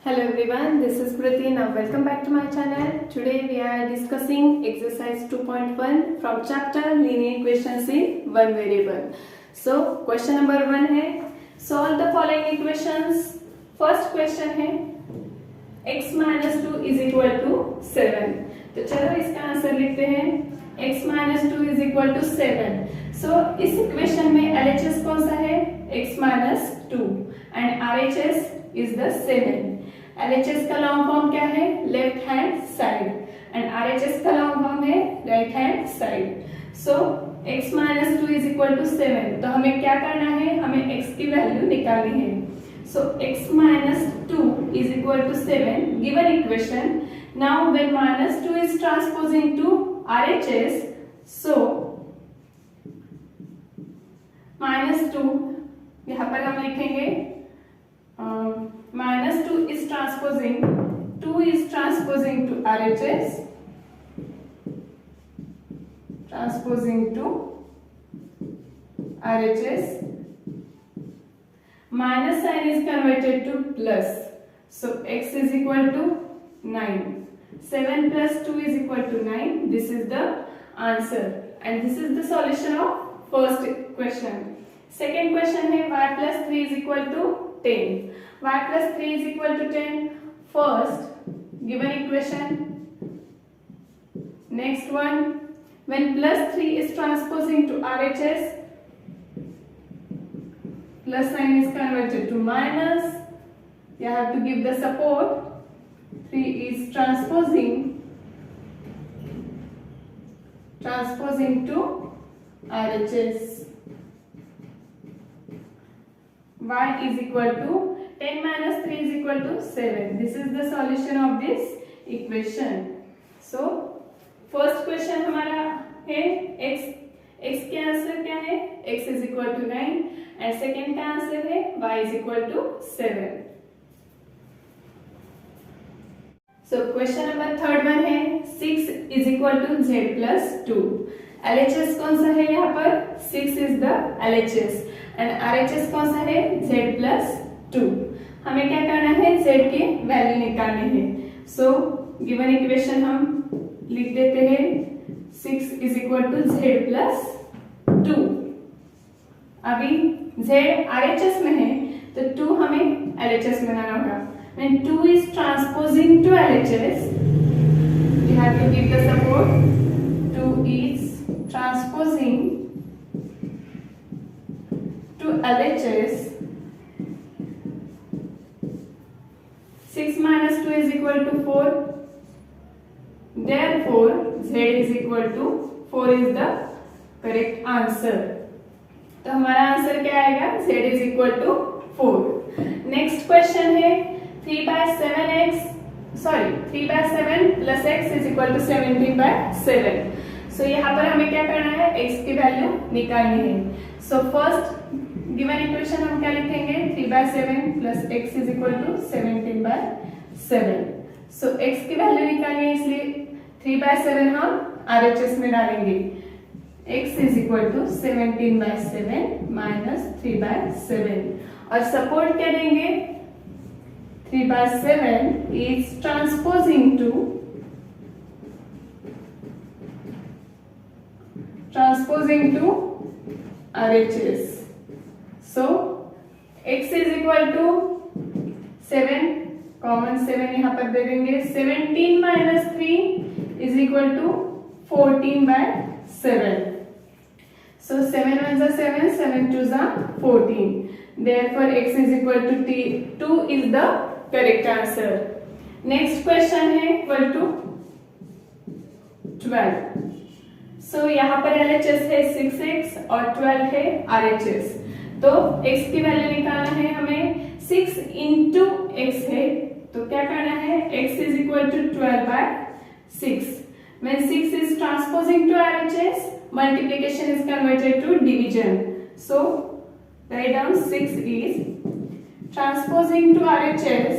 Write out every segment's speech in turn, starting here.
Hello everyone, this is Kriti. Now welcome back to my channel. Today we are discussing exercise 2.1 from chapter linear equations in one variable. So question number 1 है solve the following equations. First question है x minus 2 is equal to 7. तो चलो इसका answer लिखते हैं x minus 2 is equal to 7. So इस equation में LHS कौन सा है x minus 2 and RHS is the 7. LHS का लॉन्ग फॉर्म क्या है left hand side and RHS का लॉन्ग फॉर्म है right hand side. So x minus 2 is equal to 7. तो हमें क्या करना है, हमें x की वैल्यू निकालनी है. So x minus 2 is equal to 7 given equation. Now when minus 2 is transposing to RHS, so minus 2 यहाँ पर हम लिखेंगे minus 2 is transposing to RHS, minus sign is converted to plus, so x is equal to 9. 7 plus 2 is equal to 9. This is the answer and this is the solution of first question. Second question है y plus 3 is equal to 10. Y plus 3 is equal to 10. First given equation. Next one, when plus 3 is transposing to RHS, plus sign is converted to minus. You have to give the support. 3 is transposing to RHS. Y is equal to 10 minus 3 is equal to 7. This is the solution of this equation. So first question हमारा है x के answer क्या है x is equal to 9 and second का answer है y is equal to 7. So question number third one है 6 is equal to z plus 2. LHS कौन सा है यहाँ पर 6 is the LHS and RHS कौन सा है z plus 2. हमें क्या करना है z की वैल्यू निकालनी है. सो गिवन इक्वेशन हम लिख देते हैं 6 is equal to z plus 2. अभी z RHS में है तो 2 हमें LHS में लाना होगा. When 2 is transposing to LHS, we have to give the support. 2 is transposing to LHS. 6 minus 2 is equal to 4. Therefore, z is equal to 4 is the correct answer. तो हमारा answer क्या आएगा z is equal to 4. Next question है 3 by 7 plus x is equal to 17 by 7. So यहाँ पर हमें क्या करना है x की वैल्यू निकालनी है. So first given equation हम क्या लिखेंगे 3 by 7 plus x is equal to 17 by 7. So x की वैल्यू निकालनी है इसलिए 3 by 7 हम RHS में डालेंगे. x is equal to 17 by 7 minus 3 by 7 और सपोर्ट क्या देंगे 3 by 7 is transposing to RHS. So x is equal to 7 common 7 यहाँ पर दे देंगे. 17 minus 3 is equal to 14 by 7. So 7 1s are 7, 7 2s are 14. Therefore x is equal to 2 is the correct answer. Next question है equal to 12. So यहाँ पर LHS है 6x और 12 है RHS. तो x की वैल्यू निकालना है हमें. 6 into x है तो क्या करना है x is equal to 12 by 6. When 6 is transposing to RHS, multiplication is converted to division. So write down 6 is transposing to RHS.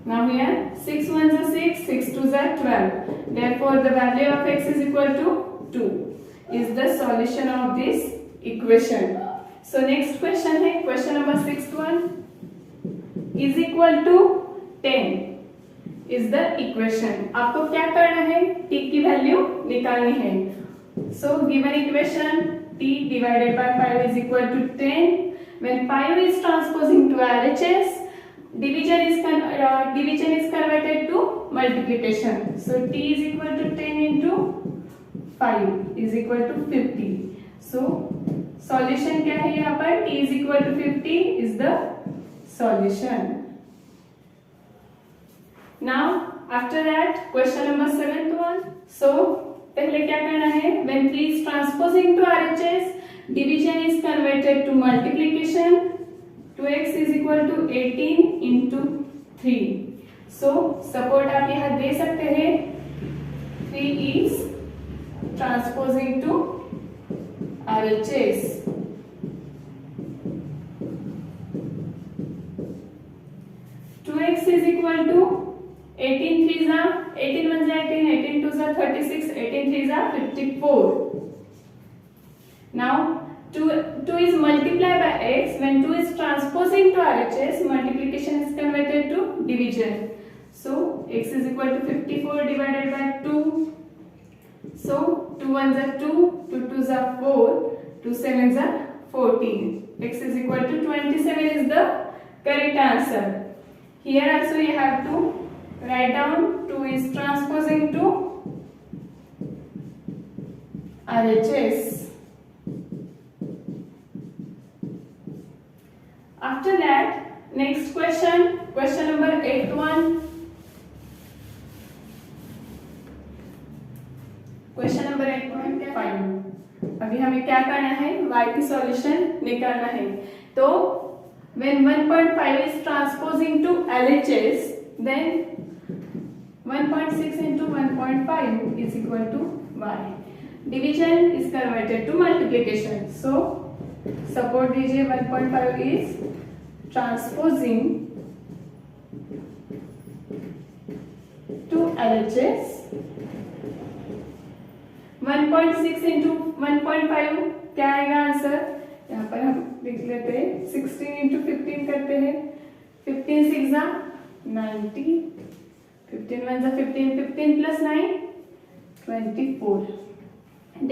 Now here 6 1s are 6, 6 2s are 12. Therefore the value of x is equal to 2 is the solution of this equation. So next question है question number 61 is equal to 10 is the equation. आपको क्या करना है, t की value निकालनी है। So given equation t divided by 5 is equal to 10 when 5 is transposing to RHS division is converted to multiplication। so t is equal to 10 into 5 is equal to 50। so solution क्या है यहाँ पर, t is equal to 50 is the solution। now after that question number 7th one। so पहले क्या करना है, when 3 is transposing to RHS division is converted to multiplication। 2x is equal to 18 into 3। so support आप यहाँ दे सकते हैं 3 is transposing to RHS। 2x is equal to 18 3 जा 18 1 जा 18 18 2 जा 36 18 3 जा 54। now 2 is multiplied by x when 2 is transposing to RHS multiplication is converted to division। so x is equal to 54 divided by 2। so 2 1 are 2 2 2 are 4 2 7 are 14 x is equal to 27 is the correct answer। here also you have to write down 2 is transposing to RHS। after that next question number 81। Question number 8.5 अभी हमें क्या करना है, y की solution निकालना है। तो when 1.5 is transposing to LHS then 1.6 into 1.5 is equal to y। division is converted to multiplication। so support दीजिए 1.5 is transposing to LHS। 1.6 into 1.5 क्या आएगा आंसर, यहाँ पर हम लिख लेते हैं 16 into 15 करते हैं। 15 6 जा 90 15 1 जा 15 15 plus 9 24।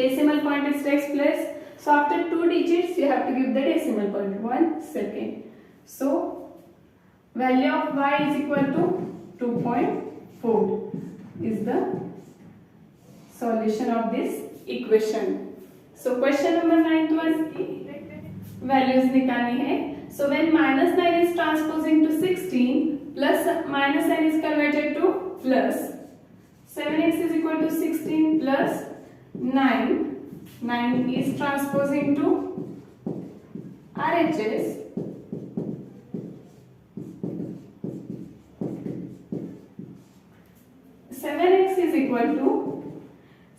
decimal point is takes place। so after 2 digits you have to give the decimal point 1 second। so value of y is equal to 2.4 is the solution of this equation। so question number 9 was values निकालनी है। so when -9 is transposing to 16 plus -9 is converted to plus 7x is equal to 16 plus 9 is transposing to RHS। 7x is equal to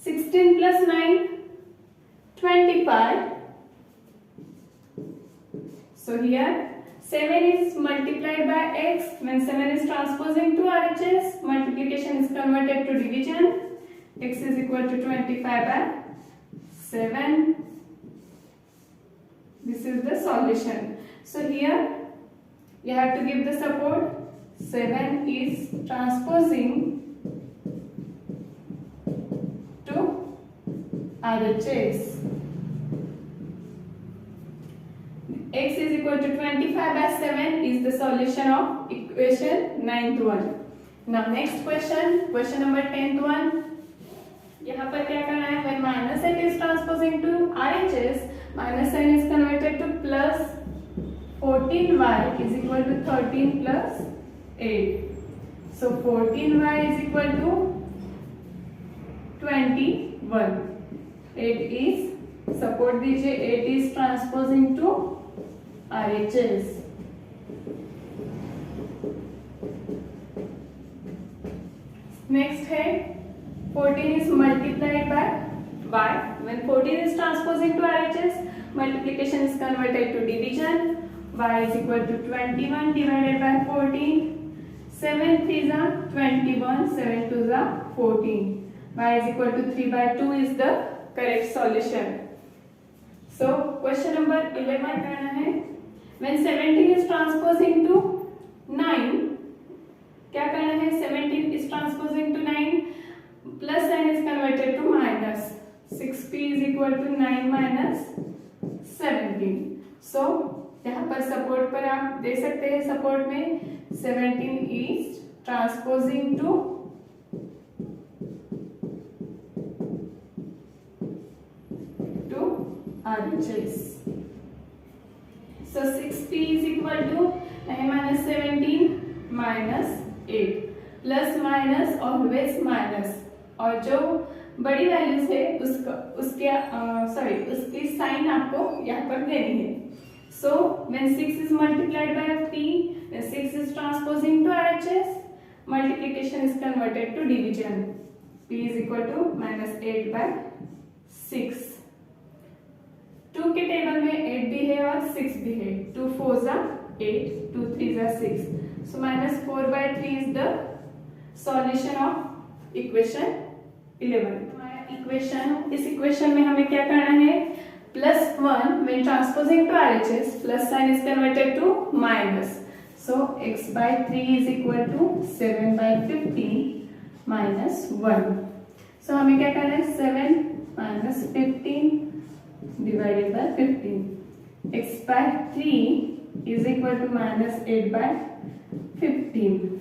16 plus 9 25। so here 7 is multiplied by x when 7 is transposing to RHS multiplication is converted to division। x is equal to 25 by 7। this is the solution। so here you have to give the support 7 is transposing RHS। x is equal to 25 by 7 is the solution of equation 9th one। now next question number 10th one। यहाँ पर क्या करना है, when -8 is transposing to RHS -9 is converted to plus 14y is equal to 13 plus 8। so 14y is equal to 21। 8 is support दीजिए 8 is transposing to RHS। next है 14 is multiplied by y when 14 is transposing to RHS multiplication is converted to division। y is equal to 21 divided by 14। 7 3 जा 21 7 2 जा 14। y is equal to 3 by 2 is the correct solution। So question number 11 करना है. When 17 is transposing to 9, क्या करना है? 17 is transposing to 9, plus sign is converted to minus. 6p is equal to 9 minus 17. So यहाँ पर support पर आप दे सकते हैं, सपोर्ट में 17 is transposing to RHS. So 6p is equal to 9 minus 17 minus 8, plus minus always minus, और जो बड़ी वैल्यूज है उसकी साइन आपको यहाँ पर देनी है. So when 6 is multiplied by p, when 6 is transposing to RHS, multiplication is converted to division. p is equal to minus 8 by 6. 2 के टेबल में 8 भी है और 6 भी है. 2 4 जा 8, 2 3 जा 6. So minus 4 by 3 is the solution of equation 11. इस इक्वेशन में हमें क्या करना है? +1 when transposing to RHS, plus sign is converted to minus. So x by 3 is equal to 7 by 15 minus 1. So हमें क्या करना है? 7 minus 15 divided by 15. X by 3 is equal to minus 8 by 15.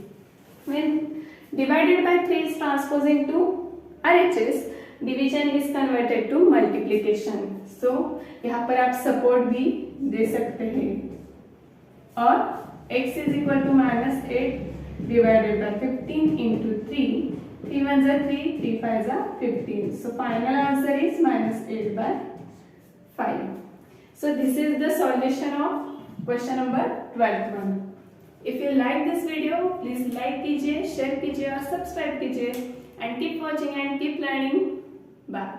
When divided by 3 is transposing to RHS, division is converted to multiplication. So यहाँ पर आप support भी दे सकते हैं, और x is equal to minus 8 divided by 15 into 3. 3 1 is 3, 3 5 is 15. So final answer is minus 8 by 5. So this is the solution of question number 12 one. If you like this video, please like कीजिए, share कीजिए और subscribe कीजिए, and keep watching and keep learning. Bye.